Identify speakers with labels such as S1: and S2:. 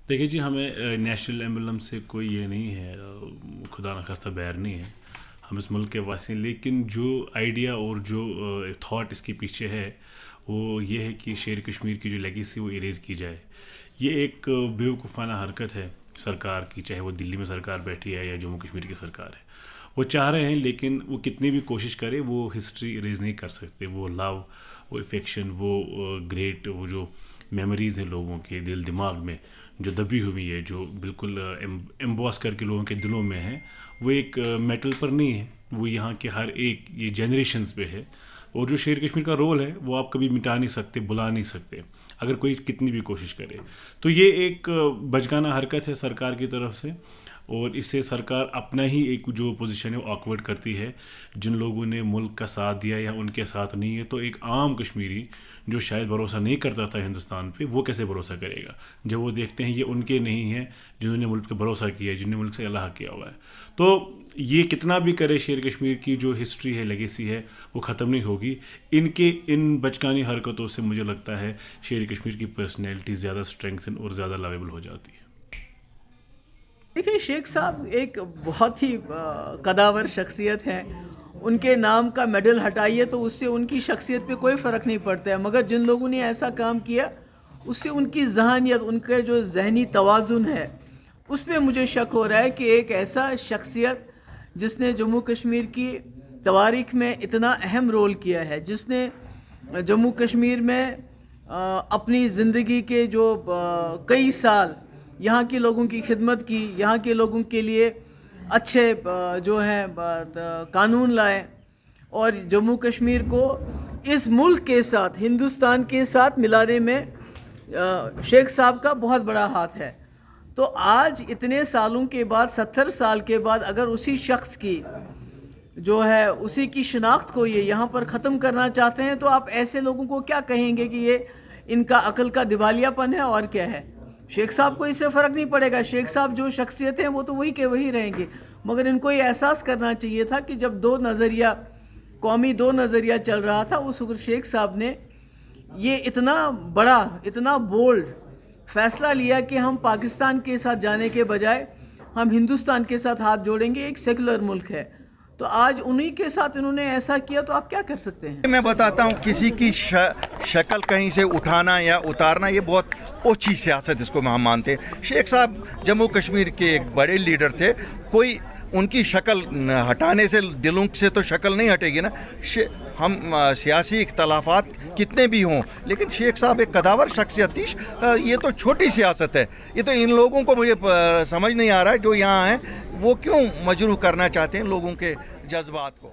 S1: देखिए जी, हमें national emblem से कोई ये नहीं है, खुदा न खास्ता बैर नहीं है। हम इस मुल्क के वासी हैं, लेकिन जो आइडिया और जो थॉट इसके पीछे है वो ये है कि शेर कश्मीर की जो लेगेसी वो इरेज़ की जाए। ये एक बेवकूफ़ाना हरकत है सरकार की, चाहे वो दिल्ली में सरकार बैठी है या जम्मू कश्मीर की सरकार है। वो चाह रहे हैं, लेकिन वो कितनी भी कोशिश करे वो हिस्ट्री इरेज़ नहीं कर सकते। वो लव, वो इफेक्शन, वो ग्रेट, वो जो मेमोरीज़ हैं लोगों के दिल दिमाग में जो दबी हुई है, जो बिल्कुल एम्बॉस करके लोगों के दिलों में है, वो एक मेटल पर नहीं है, वो यहाँ के हर एक ये जनरेशन्स पे है। और जो शेर कश्मीर का रोल है वो आप कभी मिटा नहीं सकते, बुला नहीं सकते, अगर कोई कितनी भी कोशिश करे। तो ये एक बचकाना हरकत है सरकार की तरफ से, और इससे सरकार अपना ही एक जो पोजीशन है वो ऑकवर्ड करती है। जिन लोगों ने मुल्क का साथ दिया या उनके साथ नहीं है, तो एक आम कश्मीरी जो शायद भरोसा नहीं करता था हिंदुस्तान पे, वो कैसे भरोसा करेगा जब वो देखते हैं ये उनके नहीं है जिन्होंने मुल्क पे भरोसा किया है, जिन्होंने मुल्क से अल्लाह किया हुआ है। तो ये कितना भी करे, शेर कश्मीर की जो हिस्ट्री है, लेगेसी है, वो ख़त्म नहीं होगी। इनके इन बचकानी हरकतों से मुझे लगता है शेर कश्मीर की पर्सनैलिटी ज़्यादा स्ट्रेंथन और ज़्यादा लवेबल हो जाती है।
S2: देखिए, शेख साहब एक बहुत ही कदावर शख्सियत हैं। उनके नाम का मेडल हटाइए तो उससे उनकी शख्सियत पे कोई फ़र्क नहीं पड़ता है, मगर जिन लोगों ने ऐसा काम किया उससे उनकी ज़हनियत, उनका जो जहनी तवाज़ुन है, उस पर मुझे शक हो रहा है कि एक ऐसा शख्सियत जिसने जम्मू कश्मीर की तवारीख़ में इतना अहम रोल किया है, जिसने जम्मू कश्मीर में अपनी ज़िंदगी के जो कई साल यहाँ के लोगों की खिदमत की, यहाँ के लोगों के लिए अच्छे जो हैं कानून लाए, और जम्मू कश्मीर को इस मुल्क के साथ, हिंदुस्तान के साथ मिलाने में शेख साहब का बहुत बड़ा हाथ है। तो आज इतने सालों के बाद, 70 साल के बाद, अगर उसी शख्स की जो है उसी की शनाख्त को ये यहाँ पर ख़त्म करना चाहते हैं, तो आप ऐसे लोगों को क्या कहेंगे कि ये इनका अकल का दिवालियापन है और क्या है। शेख साहब को इससे फ़र्क नहीं पड़ेगा, शेख साहब जो शख्सियत हैं वो तो वही के वही रहेंगे, मगर इनको ये एहसास करना चाहिए था कि जब कौमी दो नज़रिया चल रहा था, उस वक्त शेख साहब ने ये इतना बड़ा, इतना बोल्ड फ़ैसला लिया कि हम पाकिस्तान के साथ जाने के बजाय हम हिंदुस्तान के साथ हाथ जोड़ेंगे, एक सेकुलर मुल्क है। तो आज उन्हीं के साथ इन्होंने ऐसा किया, तो आप क्या कर सकते हैं।
S3: मैं बताता हूँ, किसी की शक्ल कहीं से उठाना या उतारना ये बहुत ओछी सियासत इसको हम मानते हैं। शेख साहब जम्मू कश्मीर के एक बड़े लीडर थे, कोई उनकी शक्ल हटाने से दिलों से तो शक्ल नहीं हटेगी ना। हम सियासी इख्तलाफात कितने भी हों, लेकिन शेख साहब एक कदावर शख्सियत थी। ये तो छोटी सियासत है, ये तो इन लोगों को मुझे समझ नहीं आ रहा है जो यहाँ हैं वो क्यों मजरूह करना चाहते हैं लोगों के जज्बात को।